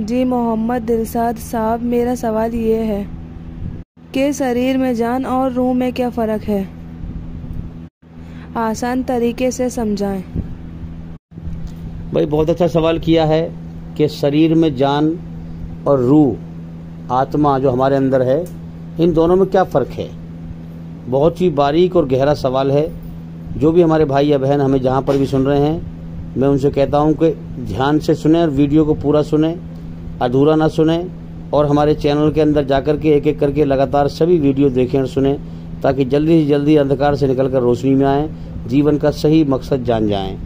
जी मोहम्मद दिलशाद साहब, मेरा सवाल ये है कि शरीर में जान और रूह में क्या फ़र्क है? आसान तरीके से समझाएं। भाई बहुत अच्छा सवाल किया है कि शरीर में जान और रूह, आत्मा जो हमारे अंदर है, इन दोनों में क्या फ़र्क है। बहुत ही बारीक और गहरा सवाल है। जो भी हमारे भाई या बहन हमें जहाँ पर भी सुन रहे हैं, मैं उनसे कहता हूँ कि ध्यान से सुने और वीडियो को पूरा सुने, अधूरा ना सुने, और हमारे चैनल के अंदर जाकर के एक एक करके लगातार सभी वीडियो देखें और सुने, ताकि जल्दी से जल्दी अंधकार से निकलकर रोशनी में आएँ, जीवन का सही मकसद जान जाएं।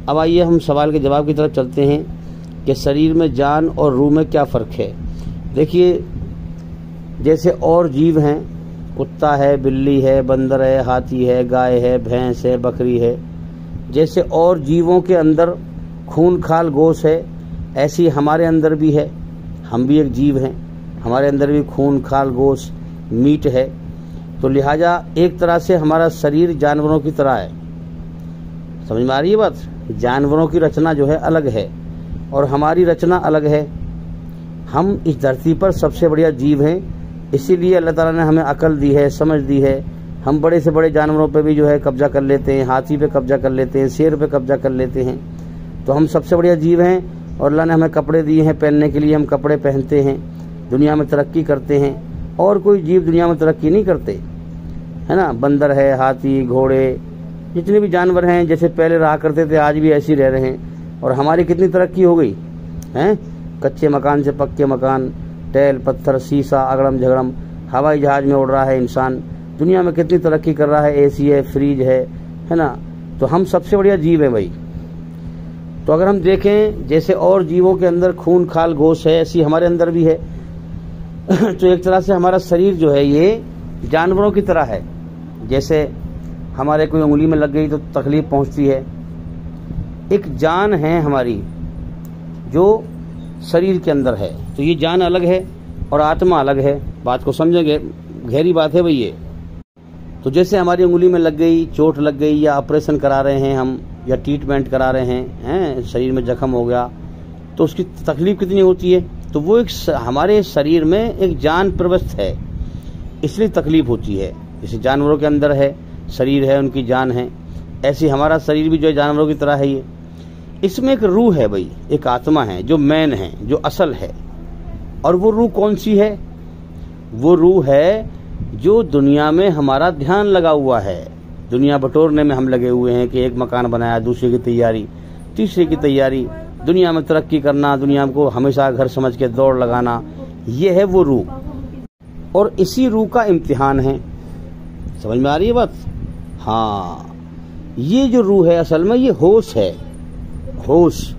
अब आइए हम सवाल के जवाब की तरफ चलते हैं कि शरीर में जान और रूह में क्या फ़र्क है। देखिए, जैसे और जीव हैं, कुत्ता है, बिल्ली है, बंदर है, हाथी है, गाय है, भैंस है, बकरी है, जैसे और जीवों के अंदर खून खाल गोश है, ऐसी हमारे अंदर भी है। हम भी एक जीव हैं, हमारे अंदर भी खून खाल गोश मीट है। तो लिहाजा एक तरह से हमारा शरीर जानवरों की तरह है। समझ में आ रही है बात? जानवरों की रचना जो है अलग है और हमारी रचना अलग है। हम इस धरती पर सबसे बढ़िया जीव हैं, इसीलिए अल्लाह ताला ने हमें अकल दी है, समझ दी है। हम बड़े से बड़े जानवरों पे भी जो है कब्जा कर लेते हैं, हाथी पे कब्जा कर लेते हैं, शेर पे कब्जा कर लेते हैं। तो हम सबसे बढ़िया जीव हैं और अल्लाह ने हमें कपड़े दिए हैं पहनने के लिए, हम कपड़े पहनते हैं, दुनिया में तरक्की करते हैं। और कोई जीव दुनिया में तरक्की नहीं करते, है ना। बंदर है, हाथी, घोड़े, जितने भी जानवर हैं जैसे पहले रहा करते थे, आज भी ऐसे ही रह रहे हैं। और हमारी कितनी तरक्की हो गई है, कच्चे मकान से पक्के मकान, टैल पत्थर शीशा, अगड़म झगड़म, हवाई जहाज में उड़ रहा है इंसान, दुनिया में कितनी तरक्की कर रहा है, एसी है, फ्रिज है ना। तो हम सबसे बढ़िया जीव हैं भाई। तो अगर हम देखें जैसे और जीवों के अंदर खून खाल गोश है, ऐसी हमारे अंदर भी है। तो एक तरह से हमारा शरीर जो है ये जानवरों की तरह है। जैसे हमारे कोई उंगली में लग गई तो तकलीफ पहुंचती है। एक जान है हमारी जो शरीर के अंदर है, तो ये जान अलग है और आत्मा अलग है। बात को समझेंगे, गहरी बात है भाई ये। तो जैसे हमारी उंगली में लग गई, चोट लग गई, या ऑपरेशन करा रहे हैं हम, या ट्रीटमेंट करा रहे हैं, शरीर में जख्म हो गया, तो उसकी तकलीफ कितनी होती है। तो वो एक हमारे शरीर में एक जान प्रविष्ट है, इसलिए तकलीफ होती है। जैसे जानवरों के अंदर है, शरीर है, उनकी जान है, ऐसी हमारा शरीर भी जो है जानवरों की तरह है। ये इसमें एक रूह है भाई, एक आत्मा है जो मैन है, जो असल है। और वो रूह कौन सी है? वो रूह है जो दुनिया में हमारा ध्यान लगा हुआ है। दुनिया बटोरने में हम लगे हुए हैं कि एक मकान बनाया, दूसरे की तैयारी, तीसरे की तैयारी, दुनिया में तरक्की करना, दुनिया को हमेशा घर समझ के दौड़ लगाना, ये है वो रूह। और इसी रूह का इम्तिहान है। समझ में आ रही है बात? हाँ, ये जो रूह है असल में ये होश है, होश।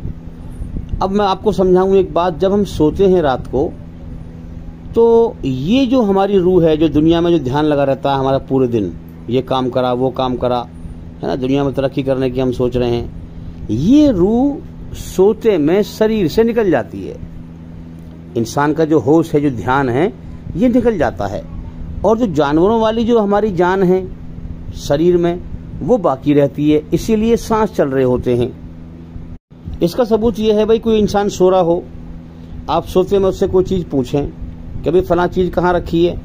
अब मैं आपको समझाऊं एक बात। जब हम सोते हैं रात को, तो ये जो हमारी रूह है, जो दुनिया में जो ध्यान लगा रहता है हमारा पूरे दिन, ये काम करा, वो काम करा, है ना, दुनिया में तरक्की करने की हम सोच रहे हैं, ये रूह सोते में शरीर से निकल जाती है। इंसान का जो होश है, जो ध्यान है, ये निकल जाता है। और जो जानवरों वाली जो हमारी जान है शरीर में, वो बाकी रहती है, इसीलिए सांस चल रहे होते हैं। इसका सबूत ये है भाई, कोई इंसान सो रहा हो, आप सोते में उससे कोई चीज़ पूछें कि भाई फला चीज़ कहाँ रखी है,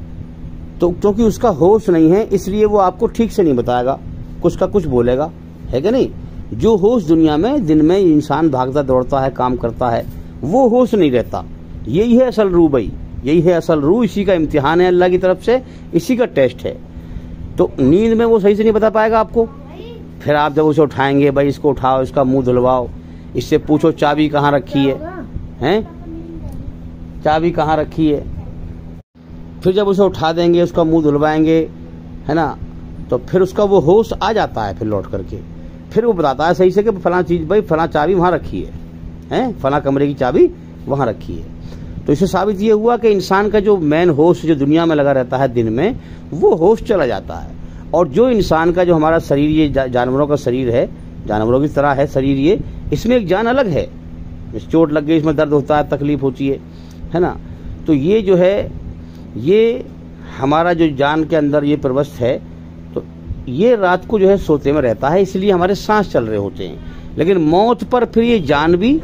तो क्योंकि उसका होश नहीं है इसलिए वो आपको ठीक से नहीं बताएगा, कुछ का कुछ बोलेगा, है कि नहीं। जो होश दुनिया में दिन में इंसान भागता दौड़ता है, काम करता है, वो होश नहीं रहता। यही है असल रूह भाई, यही है असल रूह। इसी का इम्तिहान है अल्लाह की तरफ से, इसी का टेस्ट है। तो नींद में वो सही से नहीं बता पाएगा आपको। फिर आप जब उसे उठाएंगे, भाई इसको उठाओ, इसका मुंह धुलवाओ, इससे पूछो चाबी कहाँ रखी है, चाबी कहाँ रखी है। फिर जब उसे उठा देंगे, उसका मुंह धुलवाएंगे, है ना, तो फिर उसका वो होश आ जाता है। फिर लौट करके फिर वो बताता है सही से कि फला चीज, भाई फला चाबी वहाँ रखी है, फला कमरे की चाबी वहाँ रखी है। तो इससे साबित ये हुआ कि इंसान का जो मेन होश जो दुनिया में लगा रहता है दिन में, वो होश चला जाता है। और जो इंसान का जो हमारा शरीर, ये जानवरों का शरीर है, जानवरों की तरह है शरीर ये, इसमें एक जान अलग है। चोट लग गई, इसमें दर्द होता है, तकलीफ होती है ना। तो ये जो है, ये हमारा जो जान के अंदर ये प्रविष्ट है, तो ये रात को जो है सोते में रहता है, इसलिए हमारे सांस चल रहे होते हैं। लेकिन मौत पर फिर ये जान भी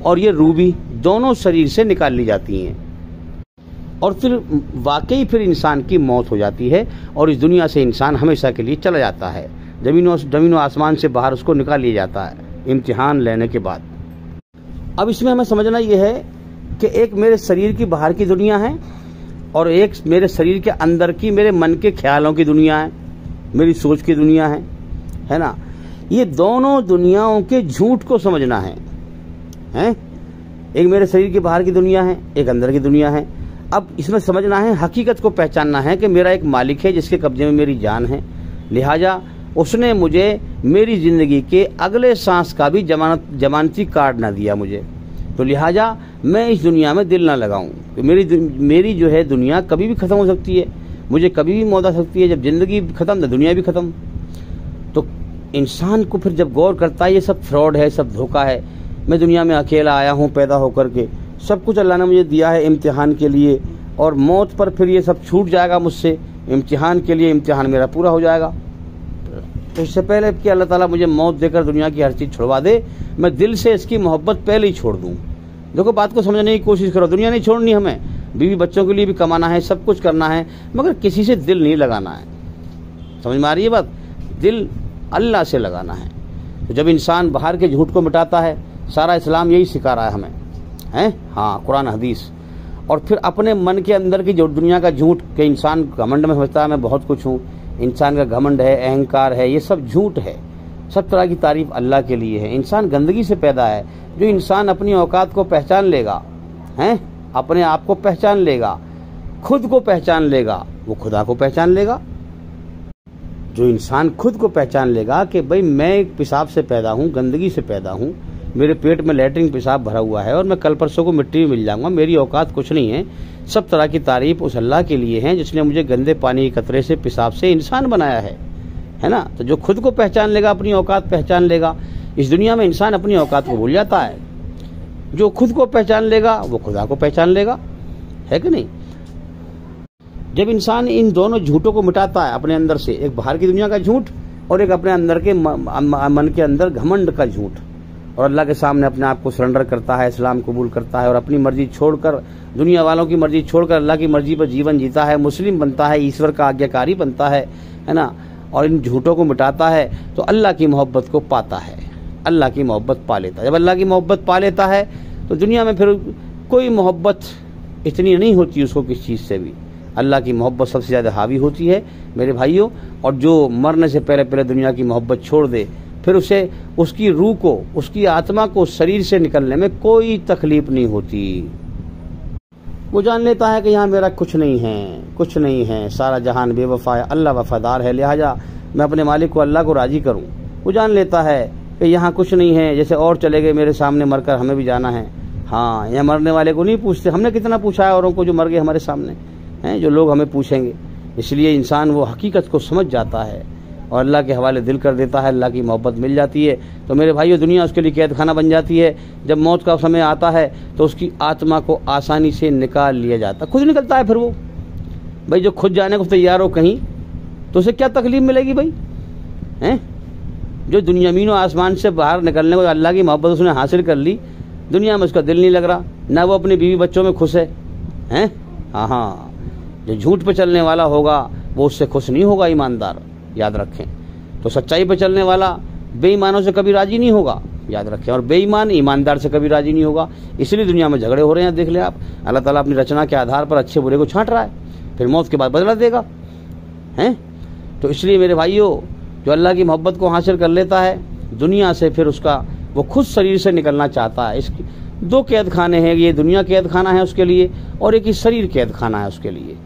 और ये रूह भी दोनों शरीर से निकाल ली जाती हैं और फिर वाकई फिर इंसान की मौत हो जाती है और इस दुनिया से इंसान हमेशा के लिए चला जाता है। जमीन व आसमान से बाहर उसको निकाल लिया जाता है इम्तिहान लेने के बाद। अब इसमें हमें समझना यह है कि एक मेरे शरीर की बाहर की दुनिया है और एक मेरे शरीर के अंदर की मेरे मन के ख्यालों की दुनिया है, मेरी सोच की दुनिया है ना। ये दोनों दुनियाओं के झूठ को समझना है। एक मेरे शरीर के बाहर की दुनिया है, एक अंदर की दुनिया है। अब इसमें समझना है, हकीकत को पहचानना है कि मेरा एक मालिक है जिसके कब्जे में मेरी जान है, लिहाजा उसने मुझे मेरी जिंदगी के अगले सांस का भी जमानती कार्ड ना दिया मुझे, तो लिहाजा मैं इस दुनिया में दिल ना लगाऊं। तो मेरी जो है दुनिया कभी भी खत्म हो सकती है, मुझे कभी भी मौत आ सकती है। जब जिंदगी खत्म तो दुनिया भी खत्म। तो इंसान को फिर जब गौर करता है ये सब फ्रॉड है, सब धोखा है, मैं दुनिया में अकेला आया हूँ पैदा होकर के, सब कुछ अल्लाह ने मुझे दिया है इम्तिहान के लिए, और मौत पर फिर ये सब छूट जाएगा मुझसे इम्तिहान के लिए, इम्तिहान मेरा पूरा हो जाएगा। तो इससे पहले कि अल्लाह ताला मुझे मौत देकर दुनिया की हर चीज़ छुड़वा दे, मैं दिल से इसकी मोहब्बत पहले ही छोड़ दूँ। देखो, बात को समझने की कोशिश करो, दुनिया नहीं छोड़नी हमें, बीवी बच्चों के लिए भी कमाना है, सब कुछ करना है, मगर किसी से दिल नहीं लगाना है। समझ में आ रही है बात? दिल अल्लाह से लगाना है। तो जब इंसान बाहर के झूठ को मिटाता है, सारा इस्लाम यही सिखा रहा है हमें, हाँ, कुरान हदीस, और फिर अपने मन के अंदर की जो दुनिया का झूठ के इंसान घमंड में समझता है मैं बहुत कुछ हूँ, इंसान का घमंड है, अहंकार है, ये सब झूठ है। सब तरह की तारीफ अल्लाह के लिए है। इंसान गंदगी से पैदा है। जो इंसान अपनी औकात को पहचान लेगा, अपने आप को पहचान लेगा, खुद को पहचान लेगा, वो खुदा को पहचान लेगा। जो इंसान खुद को पहचान लेगा कि भाई मैं एक पेशाब से पैदा हूँ, गंदगी से पैदा हूँ, मेरे पेट में लैट्रिन पेशाब भरा हुआ है और मैं कल परसों को मिट्टी में मिल जाऊंगा, मेरी औकात कुछ नहीं है, सब तरह की तारीफ उस अल्लाह के लिए है जिसने मुझे गंदे पानी के कतरे से, पेशाब से इंसान बनाया है ना। तो जो खुद को पहचान लेगा, अपनी औकात पहचान लेगा, इस दुनिया में इंसान अपनी औकात को भूल जाता है। जो खुद को पहचान लेगा वो खुदा को पहचान लेगा, है कि नहीं? जब इंसान इन दोनों झूठों को मिटाता है अपने अंदर से, एक बाहर की दुनिया का झूठ और एक अपने अंदर के मन के अंदर घमंड का झूठ, और अल्लाह के सामने अपने आप को सरेंडर करता है, इस्लाम कबूल करता है और अपनी मर्जी छोड़कर, दुनिया वालों की मर्जी छोड़कर अल्लाह की मर्जी पर जीवन जीता है, मुस्लिम बनता है, ईश्वर का आज्ञाकारी बनता है ना, और इन झूठों को मिटाता है, तो अल्लाह की मोहब्बत को पाता है, अल्लाह की मोहब्बत पा लेता है। जब अल्लाह की मोहब्बत पा लेता है तो दुनिया में फिर कोई मोहब्बत इतनी नहीं होती उसको किस चीज़ से भी। अल्लाह की मोहब्बत सबसे ज़्यादा हावी होती है मेरे भाइयों। और जो मरने से पहले पहले दुनिया की मोहब्बत छोड़ दे, फिर उसे उसकी रूह को, उसकी आत्मा को शरीर से निकलने में कोई तकलीफ नहीं होती। वो जान लेता है कि यहाँ मेरा कुछ नहीं है, कुछ नहीं है, सारा जहान बेवफा है, अल्लाह वफादार है, लिहाजा मैं अपने मालिक को, अल्लाह को राजी करूँ। वो जान लेता है कि यहाँ कुछ नहीं है, जैसे और चले गए मेरे सामने मरकर, हमें भी जाना है। हाँ, यहाँ मरने वाले को नहीं पूछते, हमने कितना पूछा है औरों को जो मर गए हमारे सामने, हैं जो लोग हमें पूछेंगे। इसलिए इंसान वो हकीकत को समझ जाता है और अल्लाह के हवाले दिल कर देता है, अल्लाह की मोहब्बत मिल जाती है। तो मेरे भाइयों, दुनिया उसके लिए कैद खाना बन जाती है। जब मौत का समय आता है तो उसकी आत्मा को आसानी से निकाल लिया जाता, खुद निकलता है। फिर वो भाई जो खुद जाने को तैयार हो कहीं, तो उसे क्या तकलीफ मिलेगी भाई? जो दुनिया ज़मीन और आसमान से बाहर निकलने को अल्लाह की मोहब्बत उसने हासिल कर ली, दुनिया में उसका दिल नहीं लग रहा, ना वो अपनी बीवी बच्चों में खुश है। हाँ, जो झूठ पे चलने वाला होगा वो उससे खुश नहीं होगा, ईमानदार, याद रखें। तो सच्चाई पे चलने वाला बेईमानों से कभी राजी नहीं होगा, याद रखें, और बेईमान ईमानदार से कभी राजी नहीं होगा। इसलिए दुनिया में झगड़े हो रहे हैं, देख ले आप। अल्लाह ताला अपनी रचना के आधार पर अच्छे बुरे को छांट रहा है, फिर मौत के बाद बदला देगा, हैं? तो इसलिए मेरे भाइयों, जो अल्लाह की मोहब्बत को हासिल कर लेता है दुनिया से, फिर उसका वो खुद शरीर से निकलना चाहता है। इसकी दो कैद खाने हैं, ये दुनिया कैद खाना है उसके लिए और एक ही शरीर कैद खाना है उसके लिए।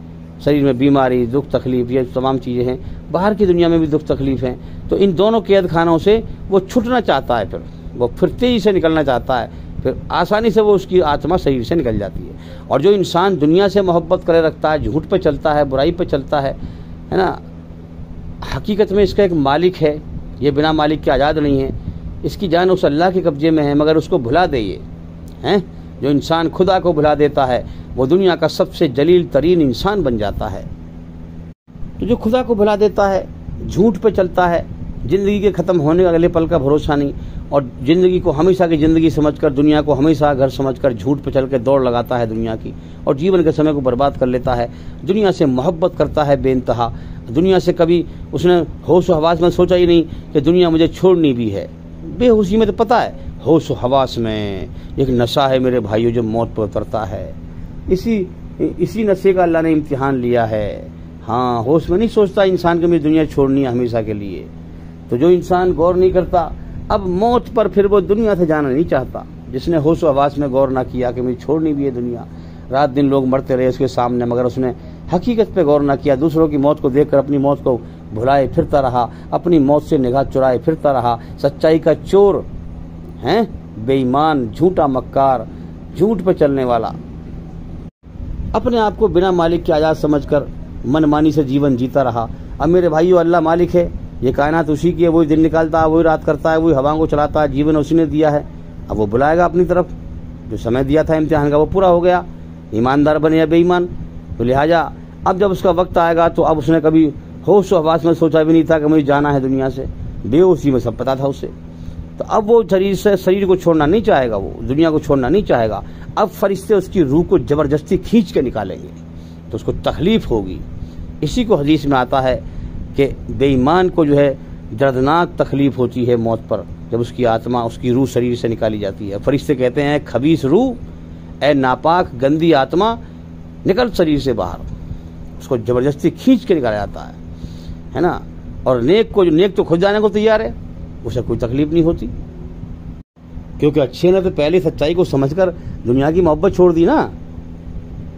शरीर में बीमारी, दुख तकलीफ, ये तमाम चीज़ें हैं, बाहर की दुनिया में भी दुख तकलीफ हैं। तो इन दोनों कैद खानों से वो छूटना चाहता है, फिर वो फिर तेजी से निकलना चाहता है, फिर आसानी से वो उसकी आत्मा शरीर से निकल जाती है। और जो इंसान दुनिया से मोहब्बत करे रखता है, झूठ पे चलता है, बुराई पे चलता है ना, हकीकत में इसका एक मालिक है, ये बिना मालिक के आज़ाद नहीं है, इसकी जान उस अल्लाह के कब्जे में है, मगर उसको भुला दे ये, हैं? जो इंसान खुदा को भुला देता है वो दुनिया का सबसे जलील तरीन इंसान बन जाता है। तो जो खुदा को भुला देता है, झूठ पे चलता है, जिंदगी के ख़त्म होने का अगले पल का भरोसा नहीं, और जिंदगी को हमेशा की जिंदगी समझकर, दुनिया को हमेशा घर समझकर झूठ पे चल के दौड़ लगाता है दुनिया की, और जीवन के समय को बर्बाद कर लेता है। दुनिया से मोहब्बत करता है बेइंतहा। दुनिया से कभी उसने होश हवास में सोचा ही नहीं कि दुनिया मुझे छोड़नी भी है। बेहोशी में तो पता है, होश हवास में एक नशा है मेरे भाइयों जो मौत पर उतरता है। इसी नशे का अल्लाह ने इम्तिहान लिया है। हाँ, होश में नहीं सोचता इंसान को मेरी दुनिया छोड़नी है हमेशा के लिए। तो जो इंसान गौर नहीं करता, अब मौत पर फिर वो दुनिया से जाना नहीं चाहता। जिसने होश हवास में गौर ना किया कि मुझे छोड़नी भी है दुनिया, रात दिन लोग मरते रहे उसके सामने, मगर उसने हकीकत पे गौर ना किया। दूसरों की मौत को देखकर अपनी मौत को भुलाए फिरता रहा, अपनी मौत से निगाह चुराए फिरता रहा। सच्चाई का चोर है, बेईमान, झूठा मक्कार, झूठ पे चलने वाला, अपने आप को बिना मालिक के आजाद समझकर मनमानी से जीवन जीता रहा। अब मेरे भाइयों, अल्लाह मालिक है, ये कायनात उसी की है, वही दिन निकालता है, वही रात करता है, वही हवाओं को चलाता है, जीवन उसी ने दिया है। अब वो बुलाएगा अपनी तरफ। जो समय दिया था इम्तिहान का वो पूरा हो गया, ईमानदार बने या बेईमान। तो लिहाजा अब जब उसका वक्त आएगा तो अब उसने कभी होश हवास में सोचा भी नहीं था कि मुझे जाना है दुनिया से, बेहोशी में सब पता था उसे। तो अब वो शरीर को छोड़ना नहीं चाहेगा, वो दुनिया को छोड़ना नहीं चाहेगा। अब फरिश्ते उसकी रूह को जबरदस्ती खींच के निकालेंगे तो उसको तकलीफ होगी। इसी को हदीस में आता है कि बेईमान को जो है दर्दनाक तकलीफ होती है मौत पर, जब उसकी आत्मा, उसकी रूह शरीर से निकाली जाती है। फरिश्ते कहते हैं, खबीस रूह, ए नापाक गंदी आत्मा, निकल शरीर से बाहर। उसको जबरदस्ती खींच के निकाला जाता है ना। और नेक तो खुद जाने को तैयार है, उसे कोई तकलीफ नहीं होती, क्योंकि अच्छे ने तो पहले सच्चाई को समझकर दुनिया की मोहब्बत छोड़ दी ना,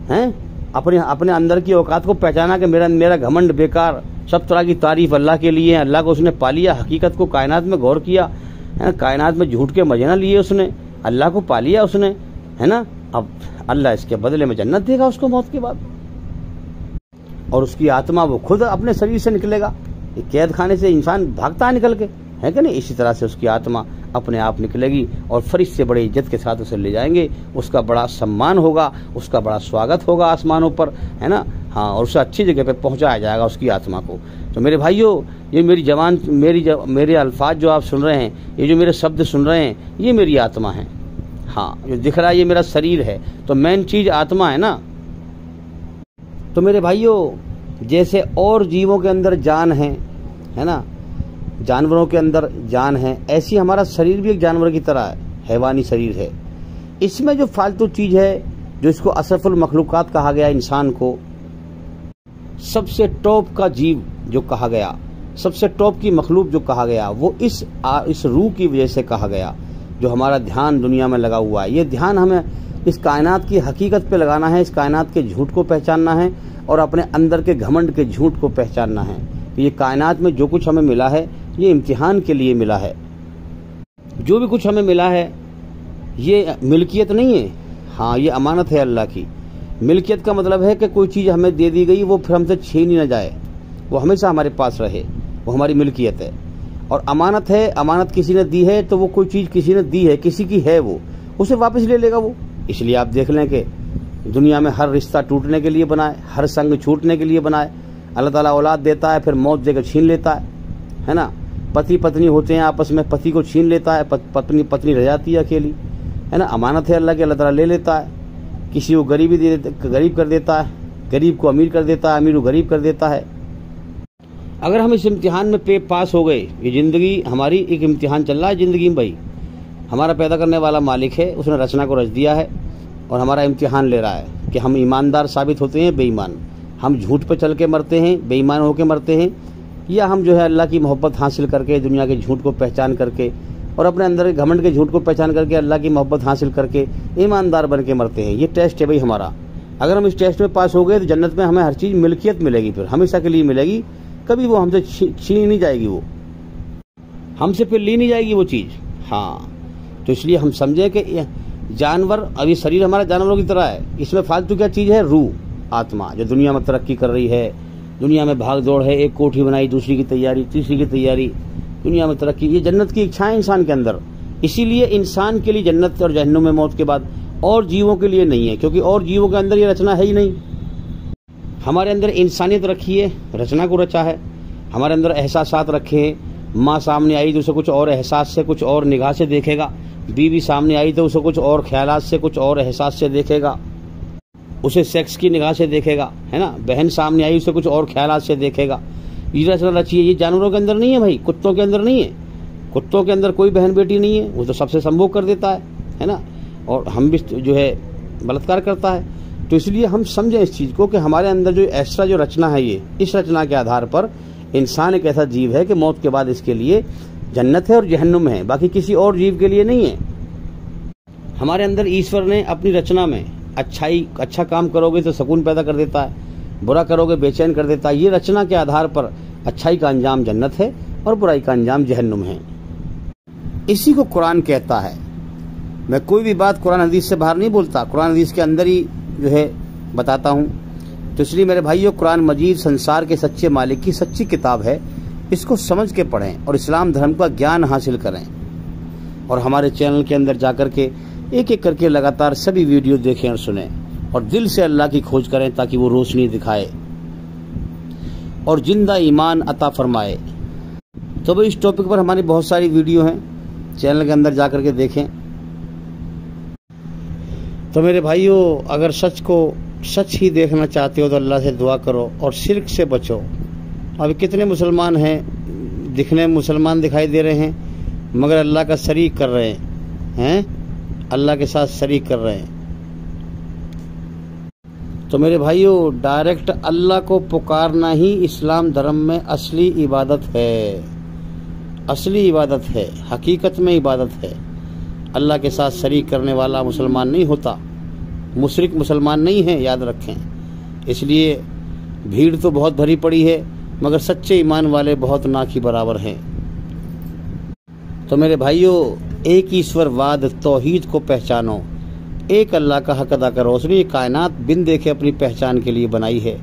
हैं। अपने अंदर की औकात को पहचाना कि मेरा घमंड बेकार, सब तरह की तारीफ अल्लाह के लिए है। अल्लाह को उसने पा लिया, हकीकत को कायनात में गौर किया है, कायनात में झूठ के मजे ना लिए उसने, अल्लाह को पा लिया उसने, है ना। अब अल्लाह इसके बदले में जन्नत देगा उसको मौत के बाद, और उसकी आत्मा वो खुद अपने शरीर से निकलेगा। कैद खाने से इंसान भागता है निकल के, है कि नहीं। इसी तरह से उसकी आत्मा अपने आप निकलेगी और फरिश्ते बड़े इज्जत के साथ उसे ले जाएंगे। उसका बड़ा सम्मान होगा, उसका बड़ा स्वागत होगा आसमानों पर, है ना। हाँ, और उसे अच्छी जगह पे पहुंचाया जाएगा उसकी आत्मा को। तो मेरे भाइयों, ये मेरे अल्फाज जो आप सुन रहे हैं, ये जो मेरे शब्द सुन रहे हैं, ये मेरी आत्मा है। हाँ, जो दिख रहा है ये मेरा शरीर है, तो मेन चीज आत्मा है ना। तो मेरे भाइयों, जैसे और जीवों के अंदर जान है ना, जानवरों के अंदर जान है, ऐसी हमारा शरीर भी एक जानवर की तरह है, हैवानी शरीर है। इसमें जो फालतू चीज है, जो इसको अशरफुल मखलूकात कहा गया, इंसान को सबसे टॉप का जीव जो कहा गया, सबसे टॉप की मखलूक जो कहा गया, वो इस रूह की वजह से कहा गया। जो हमारा ध्यान दुनिया में लगा हुआ है, ये ध्यान हमें इस कायनात की हकीकत पे लगाना है, इस कायनात के झूठ को पहचानना है और अपने अंदर के घमंड के झूठ को पहचानना है। तो ये कायनात में जो कुछ हमें मिला है, ये इम्तिहान के लिए मिला है। जो भी कुछ हमें मिला है, ये मिल्कियत नहीं है। हाँ, ये अमानत है अल्लाह की। मिल्कियत का मतलब है कि कोई चीज़ हमें दे दी गई, वो फिर हमसे छीनी न जाए, वो हमेशा हमारे पास रहे, वो हमारी मिल्कियत है। और अमानत है, अमानत किसी ने दी है तो वो कोई चीज़ किसी ने दी है, किसी की है, वो उसे वापस ले लेगा वो। इसलिए आप देख लें कि दुनिया में हर रिश्ता टूटने के लिए बनाए, हर संग छूटने के लिए बनाए। अल्लाह ताला औलाद देता है, फिर मौत देकर छीन लेता है ना। पति पत्नी होते हैं आपस में, पति को छीन लेता है, पत्नी रह जाती है अकेली, है ना। अमानत है अल्लाह की, अल्लाह ताला ले लेता है। किसी को गरीब कर देता है, गरीब को अमीर कर देता है, अमीर को गरीब कर देता है। अगर हम इस इम्तिहान में पास हो गए, ये जिंदगी हमारी एक इम्तिहान चल रहा है जिंदगी में भाई। हमारा पैदा करने वाला मालिक है, उसने रचना को रच दिया है और हमारा इम्तिहान ले रहा है कि हम ईमानदार साबित होते हैं बेईमान, हम झूठ पर चल के मरते हैं, बेईमान होकर मरते हैं, या हम जो है अल्लाह की मोहब्बत हासिल करके, दुनिया के झूठ को पहचान करके और अपने अंदर के घमंड के झूठ को पहचान करके अल्लाह की मोहब्बत हासिल करके ईमानदार बन के मरते हैं। ये टेस्ट है भाई हमारा। अगर हम इस टेस्ट में पास हो गए तो जन्नत में हमें हर चीज़ मिल्कियत मिलेगी, फिर हमेशा के लिए मिलेगी, कभी वो हमसे छीनी नहीं जाएगी, वो हमसे फिर ली नहीं जाएगी वो चीज़। हाँ, तो इसलिए हम समझें कि जानवर, अभी शरीर हमारा जानवरों की तरह है, इसमें फालतू क्या चीज़ है, रूह, आत्मा, जो दुनिया में तरक्की कर रही है, दुनिया में भाग दौड़ है, एक कोठी बनाई, दूसरी की तैयारी, तीसरी की तैयारी, दुनिया में तरक्की, ये जन्नत की इच्छा है इंसान के अंदर। इसीलिए इंसान के लिए जन्नत और जहन्नुम में मौत के बाद, और जीवों के लिए नहीं है, क्योंकि और जीवों के अंदर ये रचना है ही नहीं। हमारे अंदर इंसानियत रखी है, रचना को रचा है, हमारे अंदर एहसासात रखे हैं, माँ सामने आई तो उसे कुछ और एहसास से, कुछ और निगाह से देखेगा। बीवी सामने आई तो उसे कुछ और ख्यालात से, कुछ और एहसास से देखेगा, उसे सेक्स की निगाह से देखेगा, है ना। बहन सामने आई उसे कुछ और ख्यालात से देखेगा। ये रचना रची है, ये जानवरों के अंदर नहीं है भाई, कुत्तों के अंदर नहीं है। कुत्तों के अंदर कोई बहन बेटी नहीं है, वो तो सबसे संभोग कर देता है ना। और हम भी जो है बलात्कार करता है। तो इसलिए हम समझें इस चीज़ को कि हमारे अंदर जो एक्स्ट्रा जो रचना है, ये इस रचना के आधार पर इंसान एक ऐसा जीव है कि मौत के बाद इसके लिए जन्नत है और जहन्नुम है, बाकी किसी और जीव के लिए नहीं है। हमारे अंदर ईश्वर ने अपनी रचना में अच्छा काम करोगे तो सुकून पैदा कर देता है, बुरा करोगे बेचैन कर देता है। ये रचना के आधार पर अच्छाई का अंजाम जन्नत है और बुराई का अंजाम जहन्नुम है। इसी को कुरान कहता है। मैं कोई भी बात कुरान हदीस से बाहर नहीं बोलता, कुरान हदीस के अंदर ही जो है बताता हूँ। तो इसलिए मेरे भाइयों, कुरान मजीद संसार के सच्चे मालिक की सच्ची किताब है। इसको समझ के पढ़ें और इस्लाम धर्म का ज्ञान हासिल करें। और हमारे चैनल के अंदर जाकर के एक एक करके लगातार सभी वीडियो देखें और सुनें और दिल से अल्लाह की खोज करें, ताकि वो रोशनी दिखाए और जिंदा ईमान अता फरमाए। तो भाई इस टॉपिक पर हमारी बहुत सारी वीडियो हैं, चैनल के अंदर जाकर के देखें। तो मेरे भाइयों, अगर सच को सच ही देखना चाहते हो तो अल्लाह से दुआ करो और शिर्क से बचो। अभी कितने मुसलमान हैं, दिखने में मुसलमान दिखाई दे रहे हैं, मगर अल्लाह का शरीक कर रहे हैं, अल्लाह के साथ शरीक कर रहे हैं। तो मेरे भाइयों, डायरेक्ट अल्लाह को पुकारना ही इस्लाम धर्म में असली इबादत है, असली इबादत है, हकीकत में इबादत है। अल्लाह के साथ शरीक करने वाला मुसलमान नहीं होता, मुशरिक मुसलमान नहीं है, याद रखें। इसलिए भीड़ तो बहुत भरी पड़ी है, मगर सच्चे ईमान वाले बहुत ना के बराबर हैं। तो मेरे भाइयों, एक ईश्वरवाद तौहीद को पहचानो, एक अल्लाह का हक अदा करो। उसने ये कायनात बिन देखे अपनी पहचान के लिए बनाई है,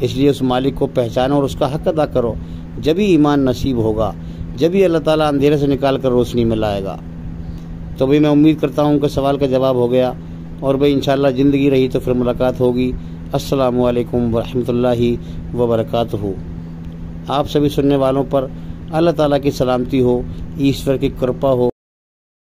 इसलिए उस मालिक को पहचानो और उसका हक अदा करो। जब ही ईमान नसीब होगा, जब ही अल्लाह ताला अंधेरे से निकाल कर रोशनी में लाएगा। तो भाई मैं उम्मीद करता हूँ कि सवाल का जवाब हो गया, और भाई इंशाअल्लाह ज़िंदगी रही तो फिर मुलाकात होगी। अस्सलामु अलैकुम वरहमतुल्लाहि वबरकातुहू। आप सभी सुनने वालों पर अल्लाह ताला की सलामती हो, ईश्वर की कृपा हो,